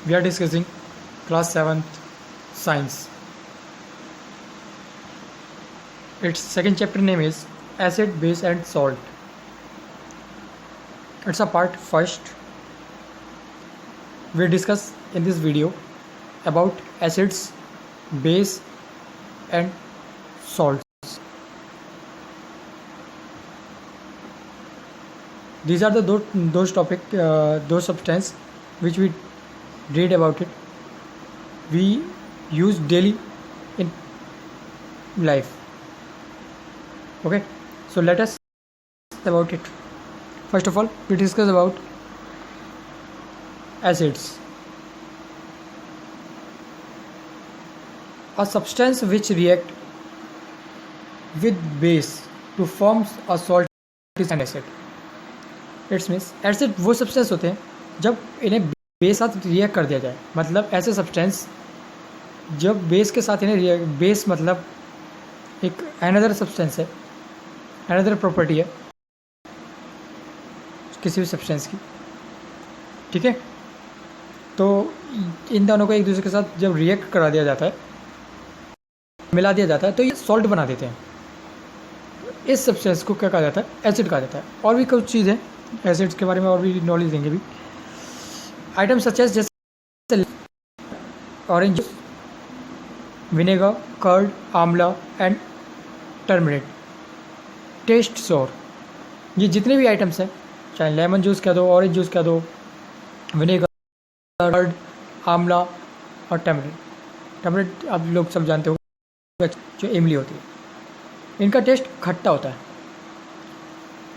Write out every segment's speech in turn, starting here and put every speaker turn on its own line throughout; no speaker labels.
We are discussing class 7th science. Its second chapter name is acid, base and salt. It's a part first. We discuss in this video about acids, base and salts. These are the those substances which we read about it, we use daily in life. Okay, so let us about it. First of all, we discuss about acids. A substance which react with base to form a salt is an acid. It's means acid वो substance होते हैं जब इन्हें base साथ react कर दिया जाए, मतलब ऐसे सब्सटेंस जब बेस के साथ इन्हें बेस मतलब एक अनदर सब्सटेंस है, अनदर प्रॉपर्टी है किसी भी सब्सटेंस की, ठीक है। तो इन दोनों को एक दूसरे के साथ जब रिएक्ट करा दिया जाता है, मिला दिया जाता है, तो ये सॉल्ट बना देते हैं। इस सब्सटेंस को क्या कहा जाता है? एसिड कहा जाता है। और भी कुछ चीज़ है एसिड्स के बारे में और भी नॉलेज देंगे भी। आइटम सच एज जैसे ऑरेंज जूस, विनेगर, कर्ड, आंवला एंड टर्मरिक, टेस्ट सोर। ये जितने भी आइटम्स हैं, चाहे लेमन जूस कह दो, ऑरेंज जूस कह दो, विनेगर, कर्ड, आंवला और टर्मरिक। टर्मरिक आप लोग सब जानते हो, जो इमली होती है, इनका टेस्ट खट्टा होता है।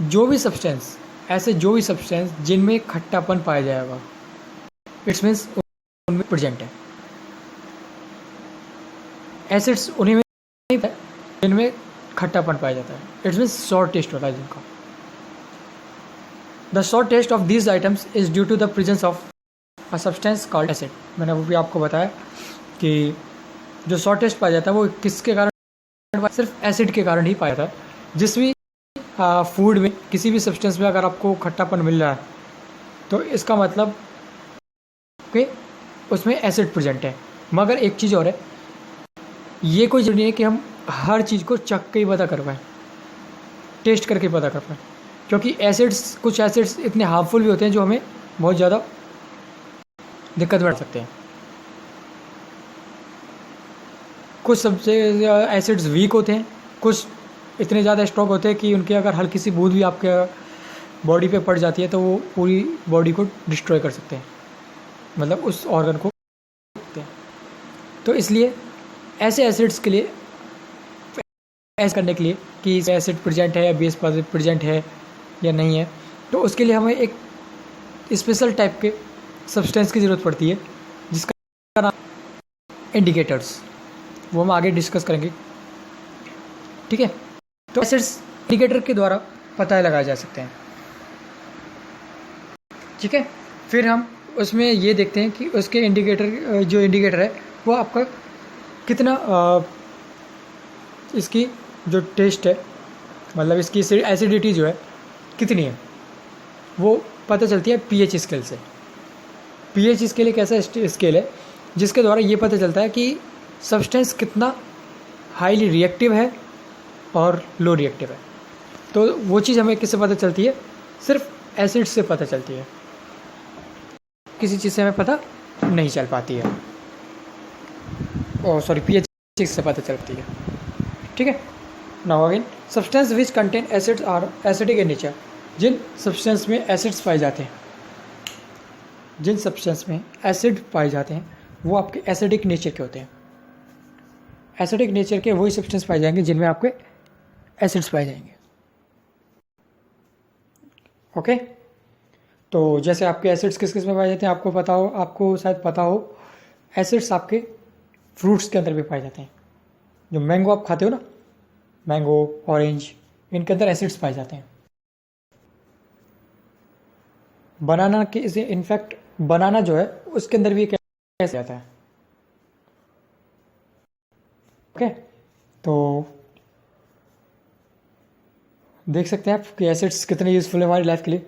जो भी सब्सटेंस जिनमें खट्टापन पाया जाएगा, इट्स मीन्स उनमें प्रेजेंट है। एसिड्स उन्हीं में जिनमें खट्टापन पाया जाता है, इट्स मीन्स सॉर टेस्ट होता है जिनका। The sour taste of these items is due to the presence of a substance called acid. मैंने वो भी आपको बताया कि जो सॉर टेस्ट पाया जाता है वो किसके कारण? सिर्फ एसिड के कारण ही पाया जाता है। जिस भी फूड में, किसी भी सब्सटेंस में अगर आपको खट्टापन मिल रहा है, तो इसका मतलब कि उसमें एसिड प्रेजेंट है। मगर एक चीज़ और है, ये कोई जरूरी नहीं है कि हम हर चीज़ को चख के ही पता कर पाएँ, टेस्ट करके पता कर पाएँ, क्योंकि कुछ एसिड्स इतने हार्मफुल भी होते हैं जो हमें बहुत ज़्यादा दिक्कत बढ़ सकते हैं। कुछ सबसे एसिड्स वीक होते हैं, कुछ इतने ज़्यादा स्ट्रॉन्ग होते हैं कि उनके अगर हल्की सी बूंद भी आपके बॉडी पे पड़ जाती है तो वो पूरी बॉडी को डिस्ट्रॉय कर सकते हैं, मतलब उस ऑर्गन को सकते हैं। तो इसलिए ऐसे एसिड्स के लिए, ऐसा करने के लिए कि इसमें एसिड प्रेजेंट है या बेस प्रेजेंट है या नहीं है, तो उसके लिए हमें एक स्पेशल टाइप के सब्सटेंस की ज़रूरत पड़ती है जिसका नाम इंडिकेटर्स। वो हम आगे डिस्कस करेंगे, ठीक है। तो एसिड्स इंडिकेटर के द्वारा पता लगाए जा सकते हैं, ठीक है। फिर हम उसमें ये देखते हैं कि उसके इंडिकेटर है वो आपका कितना इसकी जो टेस्ट है, मतलब इसकी एसिडिटी जो है कितनी है, वो पता चलती है पीएच स्केल से। पीएच स्केल एक ऐसा स्केल है जिसके द्वारा ये पता चलता है कि सब्सटेंस कितना हाईली रिएक्टिव है और लो रिएक्टिव है। तो वो चीज़ हमें किससे पता चलती है? सिर्फ एसिड से पता चलती है, किसी चीज़ से हमें पता नहीं चल पाती है। पीएच से पता चलती है, ठीक है। Now again, substance which contain acids are acidic in nature. जिन सब्सटेंस में एसिड्स पाए जाते हैं, जिन सब्सटेंस में एसिड पाए जाते हैं वो आपके एसिडिक नेचर के होते हैं। एसिडिक नेचर के वही सब्सटेंस पाए जाएंगे जिनमें आपके एसिड्स पाए जाएंगे, ओके। तो जैसे आपके एसिड्स किस किस में पाए जाते हैं आपको शायद पता हो, एसिड्स आपके फ्रूट्स के अंदर भी पाए जाते हैं। जो मैंगो आप खाते हो ना, मैंगो, ऑरेंज, इनके अंदर एसिड्स पाए जाते हैं। बनाना के इसे इनफैक्ट बनाना जो है उसके अंदर भी कैसे आता है, ओके। तो देख सकते हैं आप कि एसिड्स कितने यूज़फुल है हमारी लाइफ के लिए,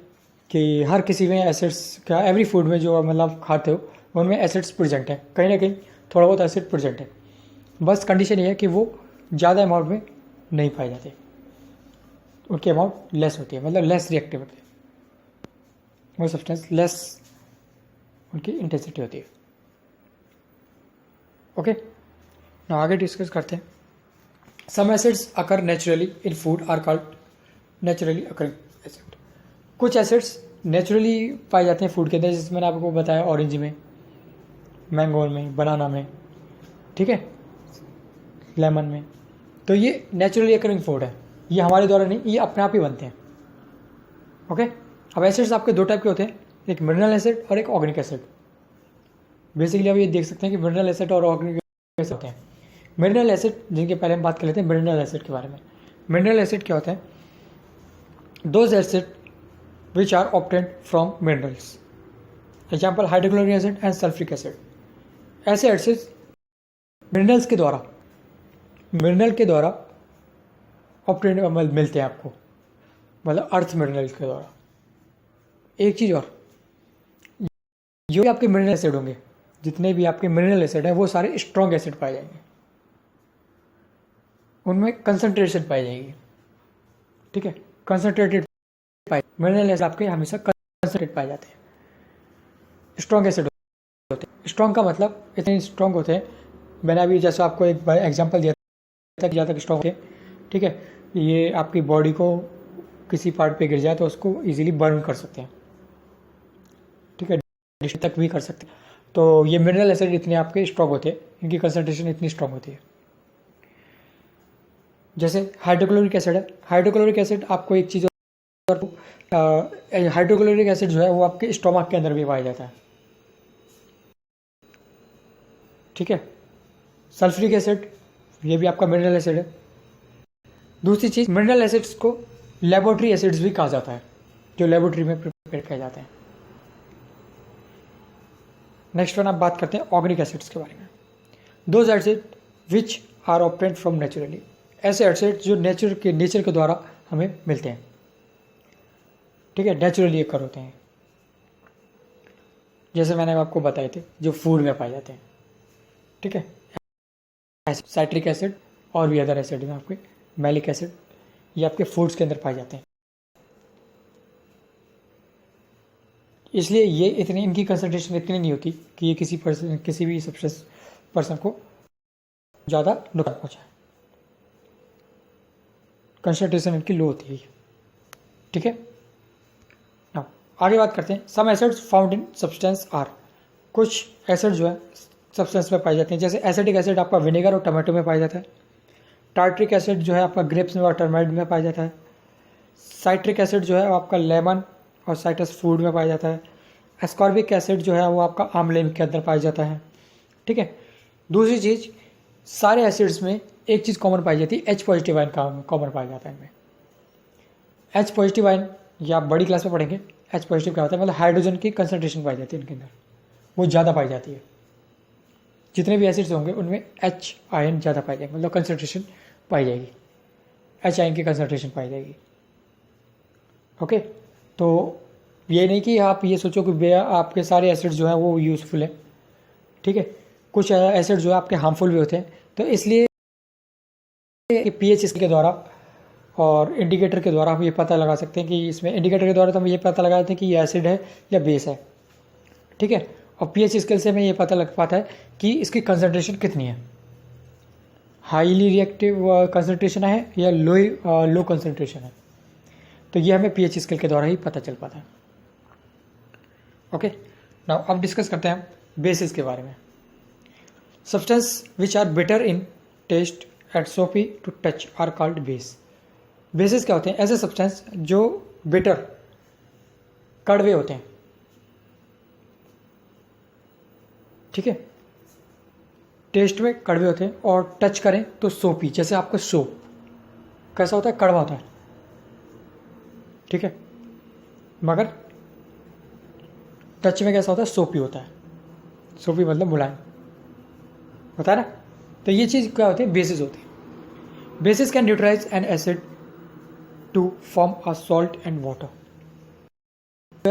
कि हर किसी में एसिड्स का, एवरी फूड में जो मतलब खाते हो उनमें एसिड्स प्रेजेंट है, कहीं ना कहीं थोड़ा बहुत एसिड प्रेजेंट है। बस कंडीशन ये है कि वो ज़्यादा अमाउंट में नहीं पाए जाते, उनकी अमाउंट लेस होती है, मतलब लेस रिएक्टिव होती है, वो सब्सटेंस लेस उनकी इंटेंसिटी होती है। ओके, ना आगे डिस्कस करते हैं। Some acids occur naturally in food are called naturally occurring acid. कुछ एसिड्स नेचुरली पाए जाते हैं फूड के अंदर, जैसे मैंने आपको बताया ऑरेंज में, मैंगो में, बनाना में, ठीक है, लेमन में। तो ये नेचुरली अकरिंग फूड है, ये हमारे द्वारा नहीं, ये अपने आप ही बनते हैं। ओके, अब एसिड्स आपके दो टाइप के होते हैं, एक मिनरल एसिड और एक ऑर्गेनिक एसिड। बेसिकली आप ये देख सकते हैं कि मिनरल एसिड और ऑर्गेनिक एसिड होते हैं। मिनरल एसिड, जिनके पहले हम बात कर लेते हैं मिनरल एसिड के बारे में। मिनरल एसिड क्या होते हैं? Those acid which are obtained from minerals, example hydrochloric acid and sulphuric acid. ऐसे एसिड्स मिनरल्स के द्वारा, मिनरल के द्वारा ऑब्टेन्ड मिलते हैं आपको, मतलब अर्थ मिनरल्स के द्वारा। एक चीज़ और, जो भी आपके मिनरल एसिड होंगे, जितने भी आपके मिनरल एसिड हैं वो सारे स्ट्रॉन्ग एसिड पाए जाएंगे, उनमें कंसंट्रेशन पाई जाएगी, ठीक है, कंसंट्रेटेड पाए। मिनरल एसिड आपके हमेशा कंसंट्रेटेड पाए जाते हैं, स्ट्रॉन्ग एसिड होते हैं। स्ट्रॉन्ग का मतलब इतने स्ट्रॉन्ग होते हैं, मैंने अभी जैसे आपको एक एग्जांपल दिया था कि ज़्यादा तक स्ट्रॉन्ग होते हैं, ठीक है, ये आपकी बॉडी को किसी पार्ट पे गिर जाए तो उसको इजीली बर्न कर सकते हैं, ठीक है, तक भी कर सकते हैं। तो ये मिनरल एसिड इतने आपके स्ट्रॉन्ग होते हैं, इनकी कंसंट्रेशन इतनी स्ट्रॉन्ग होती है। जैसे हाइड्रोक्लोरिक एसिड है, हाइड्रोक्लोरिक एसिड आपको एक चीज़, हाइड्रोक्लोरिक एसिड जो है वो आपके स्टोमक के अंदर भी पाया जाता है, ठीक है। सल्फ्रिक एसिड, ये भी आपका मिनरल एसिड है। दूसरी चीज़, मिनरल एसिड्स को लेबोरेटरी एसिड्स भी कहा जाता है, जो लेबोरेटरी में प्रिपेयर किए जाते हैं। नेक्स्ट वन आप बात करते हैं ऑर्गेनिक एसिड्स के बारे में। Those acid which are obtained from naturally, ऐसे एसिड जो नेचर के द्वारा हमें मिलते हैं, ठीक है, नेचुरली अकर होते हैं, जैसे मैंने आपको बताए थे जो फूड में पाए जाते हैं, ठीक है। साइट्रिक एसिड और भी अदर एसिड हैं आपके, मैलिक एसिड, ये आपके फूड्स के अंदर पाए जाते हैं। इसलिए ये इतनी, इनकी कंसंट्रेशन इतनी नहीं होती कि ये किसी भी सब्सटेंस पर्सन को ज़्यादा नुकसान पहुँचाए, कंसंट्रेशन इनकी लो होती है, ठीक है। नाउ आगे बात करते हैं। Some acids found in substance are, कुछ एसिड जो है सब्सटेंस में पाए जाते हैं, जैसे एसिडिक एसिड आपका विनेगर और टमाटो में पाया जाता है। टार्ट्रिक एसिड जो है आपका ग्रेप्स में और टर्माइड में पाया जाता है। साइट्रिक एसिड जो है आपका लेमन और साइट्रस फूड में पाया जाता है। एस्कॉर्बिक एसिड जो है वो आपका आमले के अंदर पाया जाता है, ठीक है। दूसरी चीज़, सारे एसिड्स में एक चीज़ कॉमन पाई जाती है, एच पॉजिटिव आयन कॉमन पाया जाता है इनमें। एच पॉजिटिव आयन, ये आप बड़ी क्लास में पढ़ेंगे, एच पॉजिटिव क्या होता है, मतलब हाइड्रोजन की कंसंट्रेशन पाई जाती है इनके अंदर, वो ज़्यादा पाई जाती है। जितने भी एसिड्स होंगे उनमें एच आयन ज़्यादा पाई जाएगी, मतलब कंसंट्रेशन पाई जाएगी, एच आयन की कंसंट्रेशन पाई जाएगी, ओके। तो ये नहीं कि आप ये सोचो कि आपके सारे एसिड्स जो हैं वो यूज़फुल हैं, ठीक है, कुछ एसिड जो है आपके हार्मफुल भी होते हैं। तो इसलिए पीएच के द्वारा और इंडिकेटर के द्वारा हम ये पता लगा सकते हैं कि इसमें, इंडिकेटर के द्वारा तो हम ये पता लगा सकते हैं कि ये एसिड है या बेस है, ठीक है। और पीएच स्केल से हमें ये पता लग पाता है कि इसकी कंसंट्रेशन कितनी है, हाईली रिएक्टिव कंसंट्रेशन है या लो कंसंट्रेशन है। तो ये हमें पीएच स्केल के द्वारा ही पता चल पाता है, ओके। नाउ अब डिस्कस करते हैं बेसिस के बारे में। Substance which are bitter in taste and soapy to touch are called base. Bases क्या होते हैं? ऐसे सब्सटेंस जो बिटर, कड़वे होते हैं, ठीक है, टेस्ट में कड़वे होते हैं और टच करें तो सोपी, जैसे आपका सोप कैसा होता है, कड़वा होता है, ठीक है, मगर टच में कैसा होता है, सोपी होता है। सोपी मतलब मुलायम होता है ना। तो ये चीज़ क्या होती है, बेसिस होती है। Bases can neutralise an acid to form a salt and water.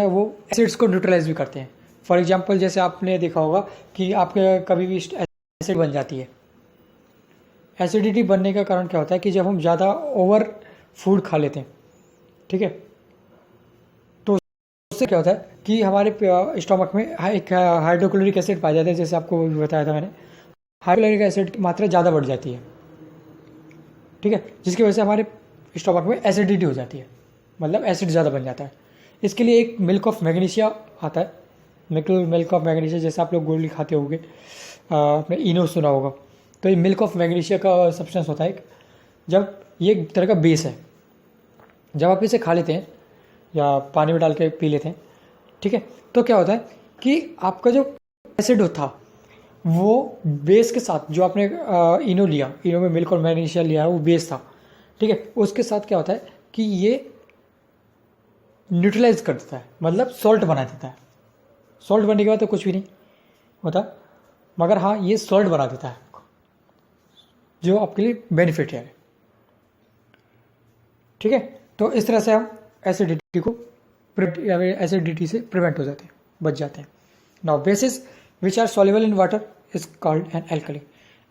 वो एसिड्स को न्यूट्रलाइज भी करते हैं। फॉर एग्जांपल जैसे आपने देखा होगा कि आपके कभी भी एसिड बन जाती है। एसिडिटी बनने का कारण क्या होता है कि जब हम ज़्यादा ओवर फूड खा लेते हैं, ठीक है, तो उससे क्या होता है कि हमारे स्टमक में एक हाइड्रोक्लोरिक एसिड पाया जाता है। जैसे आपको भी बताया था मैंने, हाइड्रोक्लोरिक एसिड की मात्रा ज़्यादा बढ़ जाती है, ठीक है, जिसकी वजह से हमारे स्टमक में एसिडिटी हो जाती है, मतलब एसिड ज़्यादा बन जाता है। इसके लिए एक मिल्क ऑफ मैग्नीशिया आता है, मिल्क ऑफ मैग्नीशिया, जैसे आप लोग गोली खाते होंगे, आपने इनो सुना होगा, तो ये मिल्क ऑफ मैग्नीशिया का सब्सटेंस होता है एक, जब ये एक तरह का बेस है, जब आप इसे खा लेते हैं या पानी में डाल के पी लेते हैं, ठीक है, तो क्या होता है कि आपका जो एसिड था वो बेस के साथ, जो आपने इनो लिया, इनो में मिल्क और मैग्नीशिया लिया है, वो बेस था, ठीक है, उसके साथ क्या होता है कि ये न्यूट्रलाइज कर देता है, मतलब सॉल्ट बना देता है। सॉल्ट बनने के बाद तो कुछ भी नहीं होता, मगर हाँ ये सॉल्ट बना देता है, जो आपके लिए बेनिफिट है, ठीक है। तो इस तरह से हम एसिडिटी को एसिडिटी से प्रिवेंट हो जाते हैं, बच जाते हैं। Now bases which are soluble in water is called an alkali.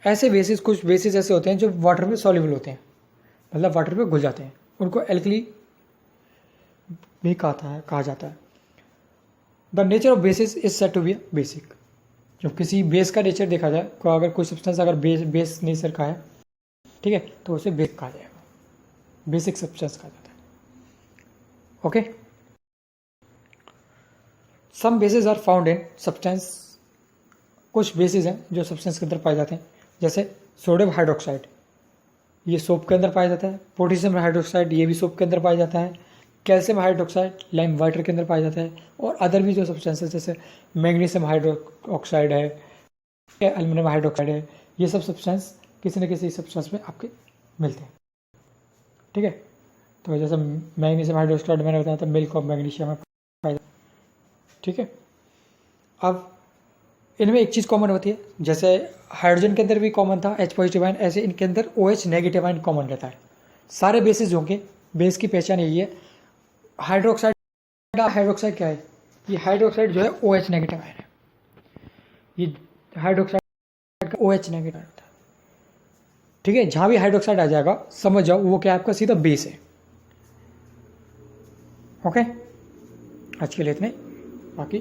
ऐसे बेसिस, कुछ बेसिस ऐसे होते हैं जो वाटर में सॉल्युबल होते हैं, मतलब वाटर में घुल जाते हैं, उनको एल्कली भी कहा जाता है। The nature of bases is said to be basic. जब किसी बेस का नेचर देखा जाए, तो अगर कोई सब्सटेंस अगर बेस नेचर का है, ठीक है, तो उसे बेसिक कहा जाएगा, बेसिक सब्सटेंस कहा जाता है, okay. Some bases are found in substance. कुछ बेसिस हैं जो सब्सटेंस के अंदर पाए जाते हैं, जैसे सोडियम हाइड्रोक्साइड, ये सोप के अंदर पाया जाता है। पोटेशियम हाइड्रोक्साइड, ये भी सोप के अंदर पाया जाता है। कैल्शियम हाइड्रोक्साइड लाइम वाटर के अंदर पाया जाता है। और अदर भी जो सब्सटेंसेस, जैसे मैग्नीशियम हाइड्रोक्साइड है, एल्युमिनियम हाइड्रोक्साइड है, ये सब सब्सटेंस किसी न किसी सब्सटेंस में आपके मिलते हैं, ठीक है। तो जैसे मैग्नीशियम हाइड्रोक्साइड मैंने बताया था, मिल्क ऑफ मैग्नीशियम में पाया जाता है, ठीक है। अब इनमें एक चीज़ कॉमन होती है, जैसे हाइड्रोजन के अंदर भी कॉमन था H पॉजिटिव आयन, ऐसे इनके अंदर OH नेगेटिव आयन कॉमन रहता है। सारे बेसिस होंगे, बेस की पहचान यही है। हाइड्रोक्साइड क्या है, ये हाइड्रोक्साइड जो है OH नेगेटिव आयन है, ये हाइड्रोक्साइड का OH नेगेटिव आयन होता है, ठीक है। जहाँ भी हाइड्रोक्साइड आ जाएगा समझ जाओ वो क्या है, आपका सीधा बेस है, ओके। आज के लिए इतने, बाकी